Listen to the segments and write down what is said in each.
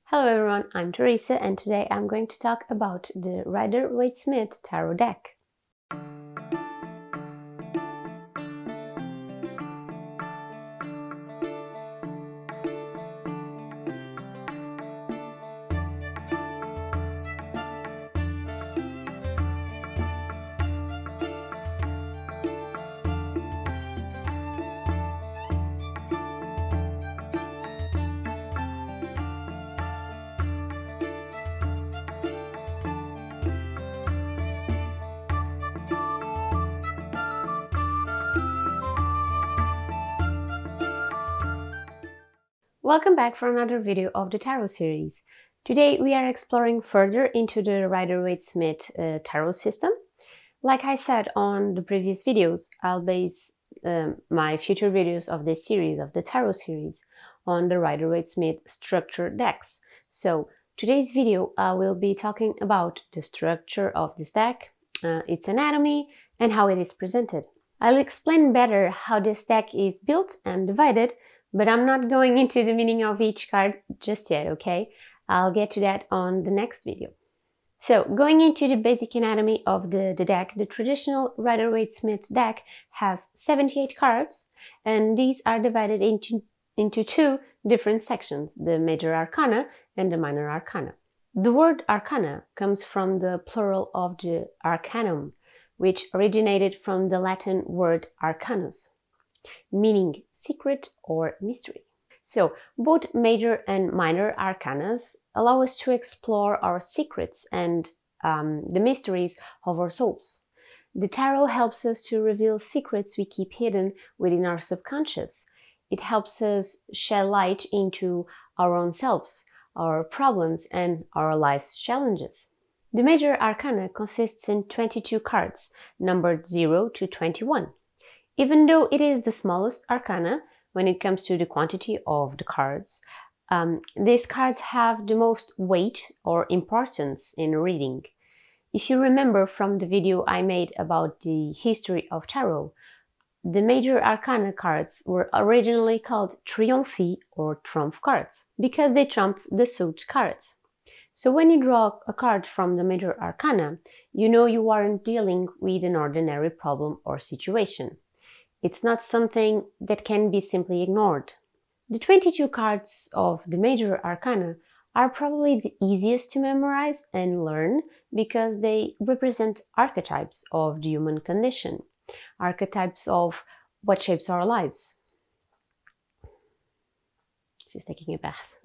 Hello everyone, I'm Teresa and today I'm going to talk about the Rider-Waite-Smith tarot deck. Welcome back for another video of the tarot series. Today we are exploring further into the Rider-Waite-Smith tarot system. Like I said on the previous videos, I'll base my future videos of this series, of the tarot series, on the Rider-Waite-Smith structure decks. So today's video I will be talking about the structure of this deck, its anatomy, and how it is presented. I'll explain better how this deck is built and divided, but I'm not going into the meaning of each card just yet, okay? I'll get to that on the next video. So, going into the basic anatomy of the deck, the traditional Rider-Waite-Smith deck has 78 cards, and these are divided into two different sections, the Major Arcana and the Minor Arcana. The word Arcana comes from the plural of the Arcanum, which originated from the Latin word Arcanus, meaning secret or mystery. So, both major and minor arcanas allow us to explore our secrets and the mysteries of our souls. The tarot helps us to reveal secrets we keep hidden within our subconscious. It helps us shed light into our own selves, our problems, and our life's challenges. The major arcana consists in 22 cards, numbered 0 to 21. Even though it is the smallest arcana when it comes to the quantity of the cards, these cards have the most weight or importance in reading. If you remember from the video I made about the history of tarot, the major arcana cards were originally called triomphi or trump cards because they trump the suit cards. So when you draw a card from the major arcana, you know you aren't dealing with an ordinary problem or situation. It's not something that can be simply ignored. The 22 cards of the Major Arcana are probably the easiest to memorize and learn because they represent archetypes of the human condition, archetypes of what shapes our lives. She's taking a bath.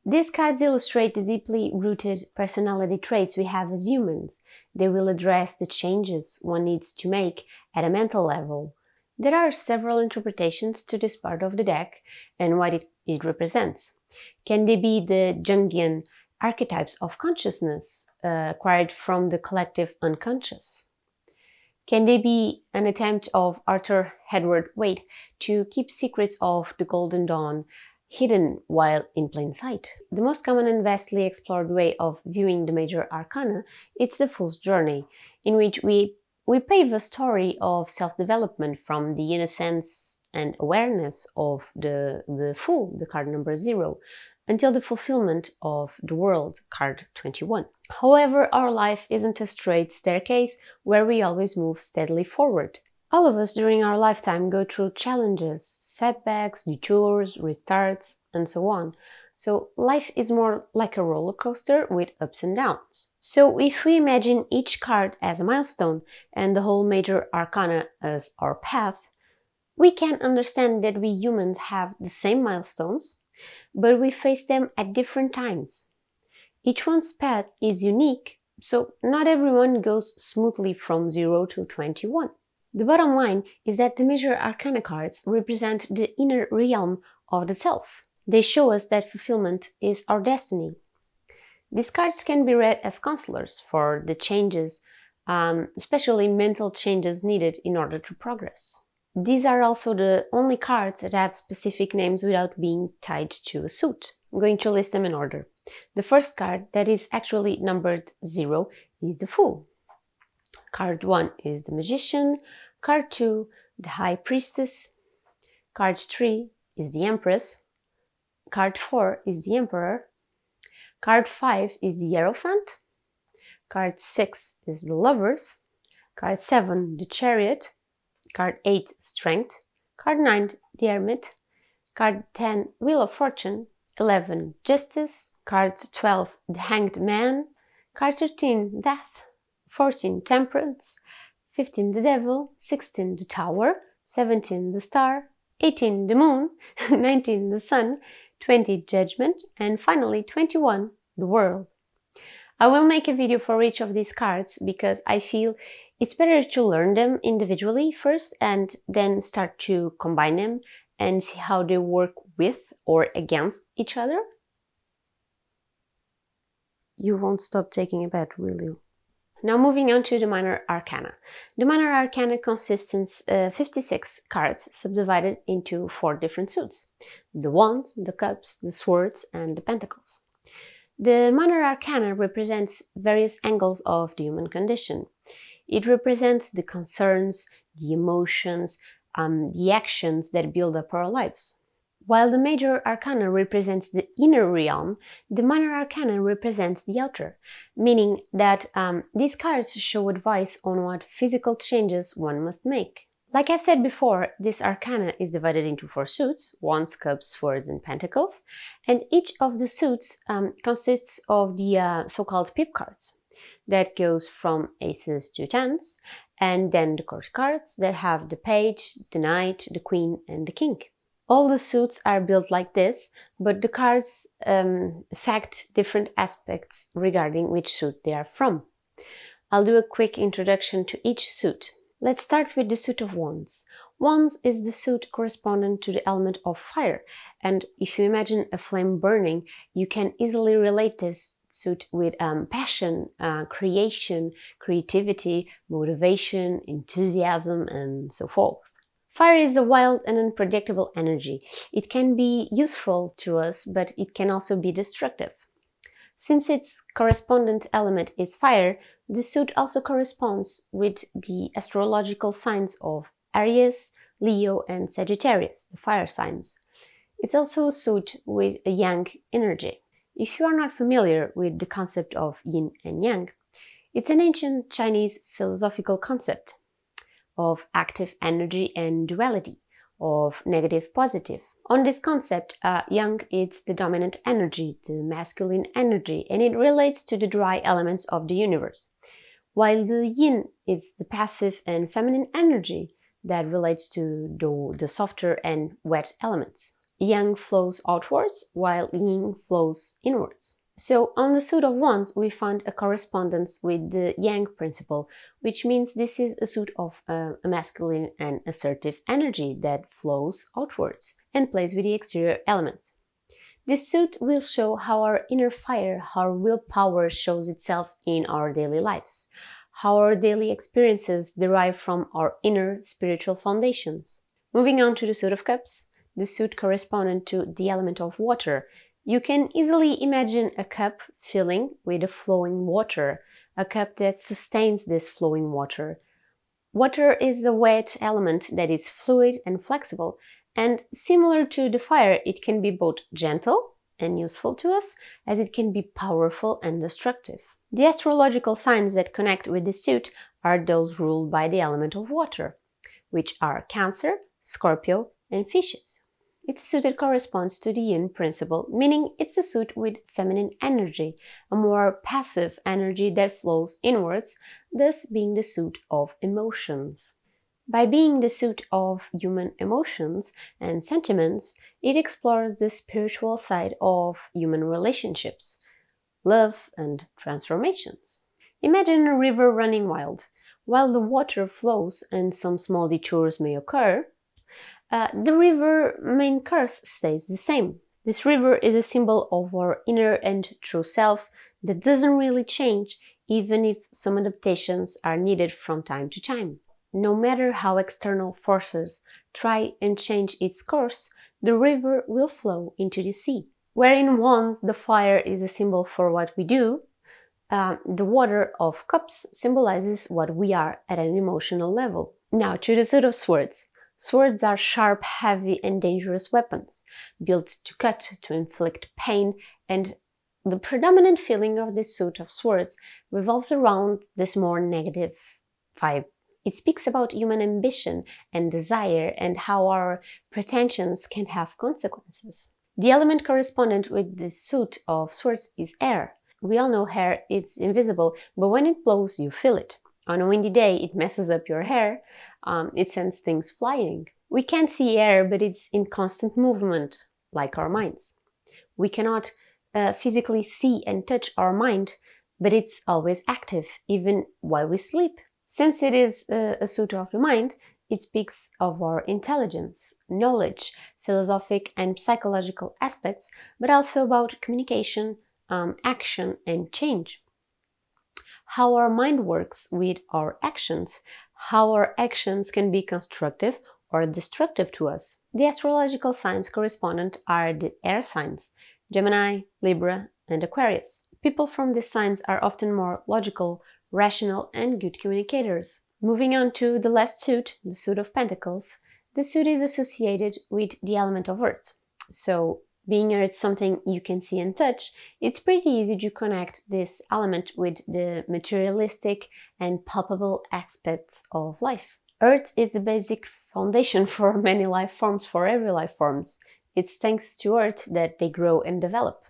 These cards illustrate the deeply rooted personality traits we have as humans. They will address the changes one needs to make at a mental level. There are several interpretations to this part of the deck and what it represents. Can they be the Jungian archetypes of consciousness acquired from the collective unconscious? Can they be an attempt of Arthur Edward Waite to keep secrets of the Golden Dawn hidden while in plain sight? The most common and vastly explored way of viewing the Major Arcana is the Fool's Journey, in which we pave a story of self-development from the innocence and awareness of the Fool, the card number 0, until the fulfillment of the world, card 21. However, our life isn't a straight staircase where we always move steadily forward. All of us during our lifetime go through challenges, setbacks, detours, restarts, and so on. So life is more like a roller coaster with ups and downs. So if we imagine each card as a milestone and the whole Major Arcana as our path, we can understand that we humans have the same milestones, but we face them at different times. Each one's path is unique, so not everyone goes smoothly from 0 to 21. The bottom line is that the Major Arcana cards represent the inner realm of the self. They show us that fulfillment is our destiny. These cards can be read as counselors for the changes, especially mental changes needed in order to progress. These are also the only cards that have specific names without being tied to a suit. I'm going to list them in order. The first card, that is actually numbered 0, is the Fool. Card 1 is the Magician. Card 2, the High Priestess. Card 3 is the Empress. Card 4 is the Emperor. Card 5 is the Hierophant. Card 6 is the Lovers. Card 7, the Chariot. Card 8, Strength. Card 9, the Hermit. Card 10, Wheel of Fortune. 11, Justice. Card 12, the Hanged Man. Card 13, Death. 14, Temperance. 15, the Devil. 16, the Tower. 17, the Star. 18, the Moon. 19, the Sun. 20, Judgment. And finally, 21, the World. I will make a video for each of these cards because I feel it's better to learn them individually first and then start to combine them and see how they work with or against each other. You won't stop taking a bath, will you? Now moving on to the Minor Arcana. The Minor Arcana consists of 56 cards subdivided into 4 different suits: the Wands, the Cups, the Swords, and the Pentacles. The Minor Arcana represents various angles of the human condition. It represents the concerns, the emotions, the actions that build up our lives. While the Major Arcana represents the inner realm, the Minor Arcana represents the outer, meaning that these cards show advice on what physical changes one must make. Like I've said before, this arcana is divided into 4 suits: Wands, Cups, Swords, and Pentacles, and each of the suits consists of the so-called pip cards. That goes from aces to tens, and then the court cards that have the page, the knight, the queen, and the king. All the suits are built like this, but the cards affect different aspects regarding which suit they are from. I'll do a quick introduction to each suit. Let's start with the suit of Wands. Wands is the suit corresponding to the element of fire, and if you imagine a flame burning, you can easily relate this suit with passion, creation, creativity, motivation, enthusiasm, and so forth. Fire is a wild and unpredictable energy. It can be useful to us, but it can also be destructive. Since its correspondent element is fire, the suit also corresponds with the astrological signs of Aries, Leo, and Sagittarius, the fire signs. It's also a suit with a yang energy. If you are not familiar with the concept of yin and yang, it's an ancient Chinese philosophical concept of active energy and duality, of negative positive. On this concept, yang is the dominant energy, the masculine energy, and it relates to the dry elements of the universe, while the yin is the passive and feminine energy that relates to the softer and wet elements. Yang flows outwards, while yin flows inwards. So on the suit of Wands, we find a correspondence with the Yang principle, which means this is a suit of a masculine and assertive energy that flows outwards and plays with the exterior elements. This suit will show how our inner fire, our willpower shows itself in our daily lives, how our daily experiences derive from our inner spiritual foundations. Moving on to the suit of Cups, the suit corresponding to the element of water. You can easily imagine a cup filling with a flowing water, a cup that sustains this flowing water. Water is a wet element that is fluid and flexible, and similar to the fire, it can be both gentle and useful to us, as it can be powerful and destructive. The astrological signs that connect with the suit are those ruled by the element of water, which are Cancer, Scorpio, and Fishes. It's a suit that corresponds to the yin principle, meaning it's a suit with feminine energy, a more passive energy that flows inwards, thus being the suit of emotions. By being the suit of human emotions and sentiments, it explores the spiritual side of human relationships, love, and transformations. Imagine a river running wild. While the water flows and some small detours may occur, the river main course stays the same. This river is a symbol of our inner and true self that doesn't really change, even if some adaptations are needed from time to time. No matter how external forces try and change its course, the river will flow into the sea. Where in Wands the fire is a symbol for what we do, the water of Cups symbolizes what we are at an emotional level. Now to the suit of Swords. Swords are sharp, heavy, and dangerous weapons, built to cut, to inflict pain, and The predominant feeling of this suit of swords revolves around this more negative vibe. It speaks about human ambition and desire and how our pretensions can have consequences. The element correspondent with this suit of swords is air. We all know air is invisible, but when it blows, you feel it. On a windy day, it messes up your hair. It sends things flying. We can't see air, but it's in constant movement, like our minds. We cannot physically see and touch our mind, but it's always active, even while we sleep. Since it is a suit of the mind, it speaks of our intelligence, knowledge, philosophic and psychological aspects, but also about communication, action, and change. How our mind works with our actions, how our actions can be constructive or destructive to us. The astrological signs correspondent are the air signs, Gemini, Libra, and Aquarius. People from these signs are often more logical, rational, and good communicators. Moving on to the last suit, the suit of Pentacles. The suit is associated with the element of earth. So, being earth something you can see and touch, it's pretty easy to connect this element with the materialistic and palpable aspects of life. Earth is the basic foundation for many life forms, for every life forms. It's thanks to Earth that they grow and develop.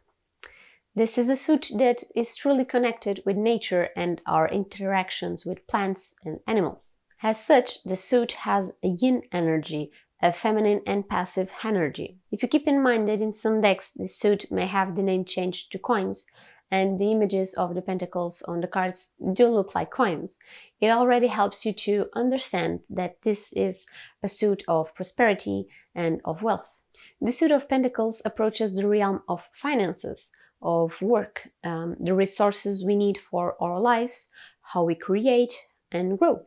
This is a suit that is truly connected with nature and our interactions with plants and animals. As such, the suit has a yin energy, a feminine and passive energy. If you keep in mind that in some decks the suit may have the name changed to coins, and the images of the pentacles on the cards do look like coins, it already helps you to understand that this is a suit of prosperity and of wealth. The suit of Pentacles approaches the realm of finances, of work, the resources we need for our lives, how we create and grow,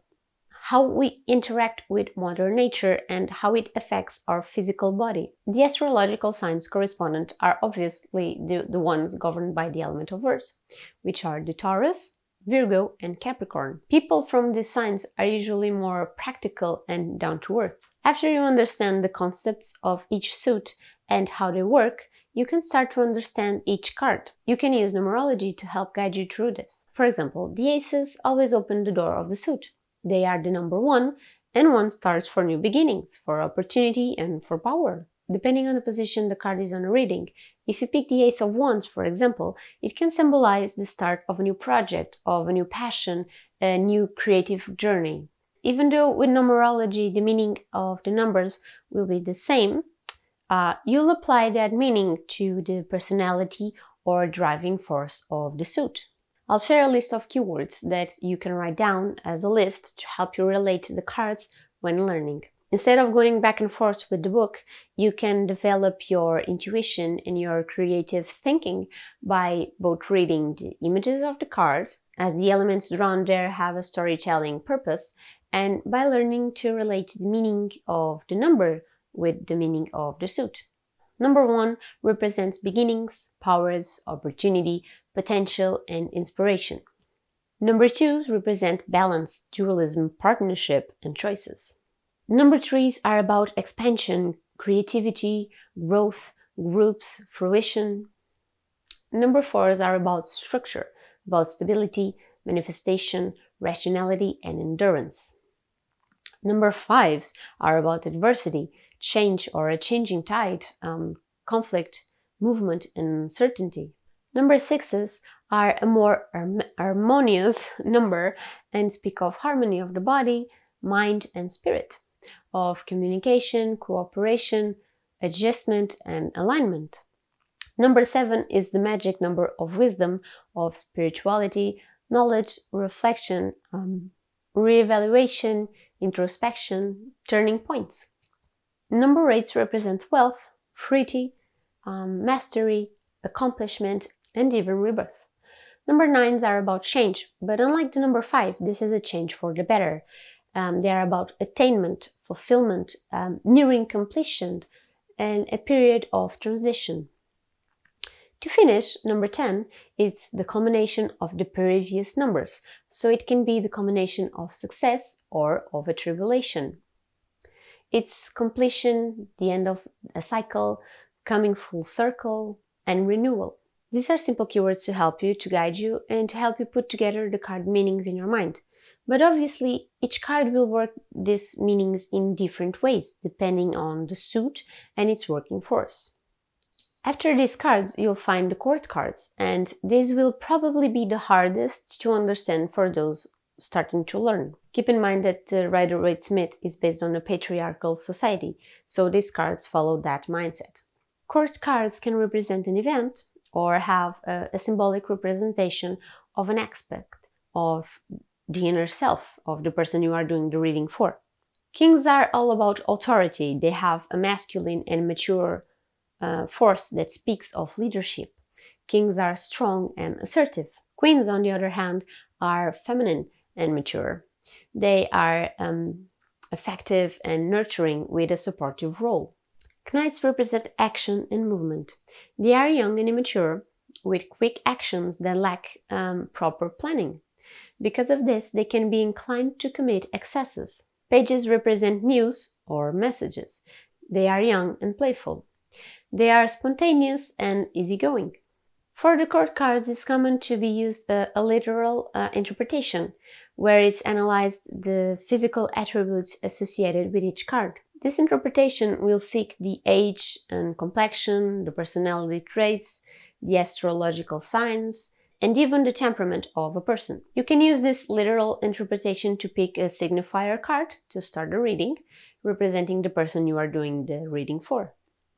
how we interact with Mother Nature, and how it affects our physical body. The astrological signs correspondent are obviously the ones governed by the element of Earth, which are the Taurus, Virgo, and Capricorn. People from these signs are usually more practical and down to earth. After you understand the concepts of each suit and how they work, you can start to understand each card. You can use numerology to help guide you through this. For example, the aces always open the door of the suit. They are the number 1, and 1 starts for new beginnings, for opportunity, and for power. Depending on the position the card is on a reading, if you pick the Ace of Wands, for example, it can symbolize the start of a new project, of a new passion, a new creative journey. Even though with numerology the meaning of the numbers will be the same, you'll apply that meaning to the personality or driving force of the suit. I'll share a list of keywords that you can write down as a list to help you relate the cards when learning. Instead of going back and forth with the book, you can develop your intuition and your creative thinking by both reading the images of the card, as the elements drawn there have a storytelling purpose, and by learning to relate the meaning of the number with the meaning of the suit. Number 1 represents beginnings, powers, opportunity, potential, and inspiration. Number 2s represent balance, dualism, partnership, and choices. Number 3s are about expansion, creativity, growth, groups, fruition. Number 4s are about structure, about stability, manifestation, rationality, and endurance. Number 5s are about adversity, change or a changing tide, conflict, movement, and uncertainty. Number 6s are a more harmonious number and speak of harmony of the body, mind, and spirit, of communication, cooperation, adjustment, and alignment. Number 7 is the magic number of wisdom, of spirituality, knowledge, reflection, reevaluation, introspection, turning points. Number 8 represents wealth, freedom, mastery, accomplishment, and even rebirth. Number 9s are about change, but unlike the number 5, this is a change for the better. They are about attainment, fulfillment, nearing completion, and a period of transition. To finish, number 10 is the culmination of the previous numbers, so it can be the culmination of success or of a tribulation. It's completion, the end of a cycle, coming full circle, and renewal. These are simple keywords to help you, to guide you, and to help you put together the card meanings in your mind. But obviously, each card will work these meanings in different ways, depending on the suit and its working force. After these cards, you'll find the court cards, and these will probably be the hardest to understand for those starting to learn. Keep in mind that the Rider-Waite-Smith is based on a patriarchal society, so these cards follow that mindset. Court cards can represent an event or have a symbolic representation of an aspect of the inner self of the person you are doing the reading for. Kings are all about authority. They have a masculine and mature force that speaks of leadership. Kings are strong and assertive. Queens, on the other hand, are feminine and mature. They are effective and nurturing with a supportive role. Knights represent action and movement. They are young and immature, with quick actions that lack proper planning. Because of this, they can be inclined to commit excesses. Pages represent news or messages. They are young and playful. They are spontaneous and easygoing. For the court cards, it's common to be used a literal interpretation, where it's analyzed the physical attributes associated with each card. This interpretation will seek the age and complexion, the personality traits, the astrological signs, and even the temperament of a person. You can use this literal interpretation to pick a signifier card to start the reading, representing the person you are doing the reading for.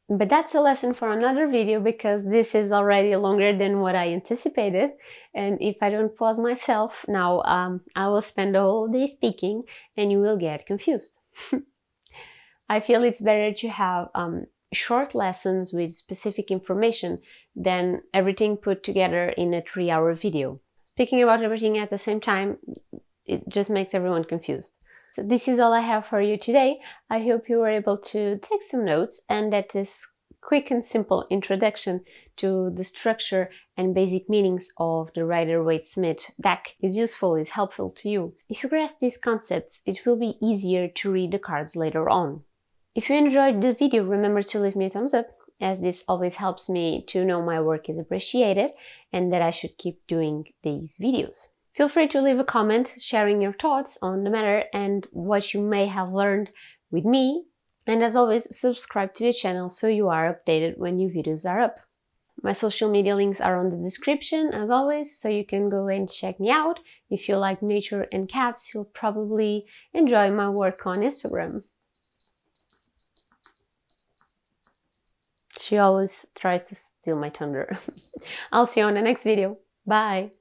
But that's a lesson for another video, because this is already longer than what I anticipated, and if I don't pause myself now, I will spend the whole day speaking and you will get confused. I feel it's better to have short lessons with specific information than everything put together in a 3-hour video. Speaking about everything at the same time, it just makes everyone confused. So this is all I have for you today. I hope you were able to take some notes and that this quick and simple introduction to the structure and basic meanings of the Rider-Waite-Smith deck is useful, is helpful to you. If you grasp these concepts, it will be easier to read the cards later on. If you enjoyed the video, remember to leave me a thumbs up, as this always helps me to know my work is appreciated and that I should keep doing these videos. Feel free to leave a comment sharing your thoughts on the matter and what you may have learned with me. And as always, subscribe to the channel so you are updated when new videos are up. My social media links are on the description as always, so you can go and check me out. If you like nature and cats, you'll probably enjoy my work on Instagram. She always tries to steal my thunder. I'll see you on the next video. Bye!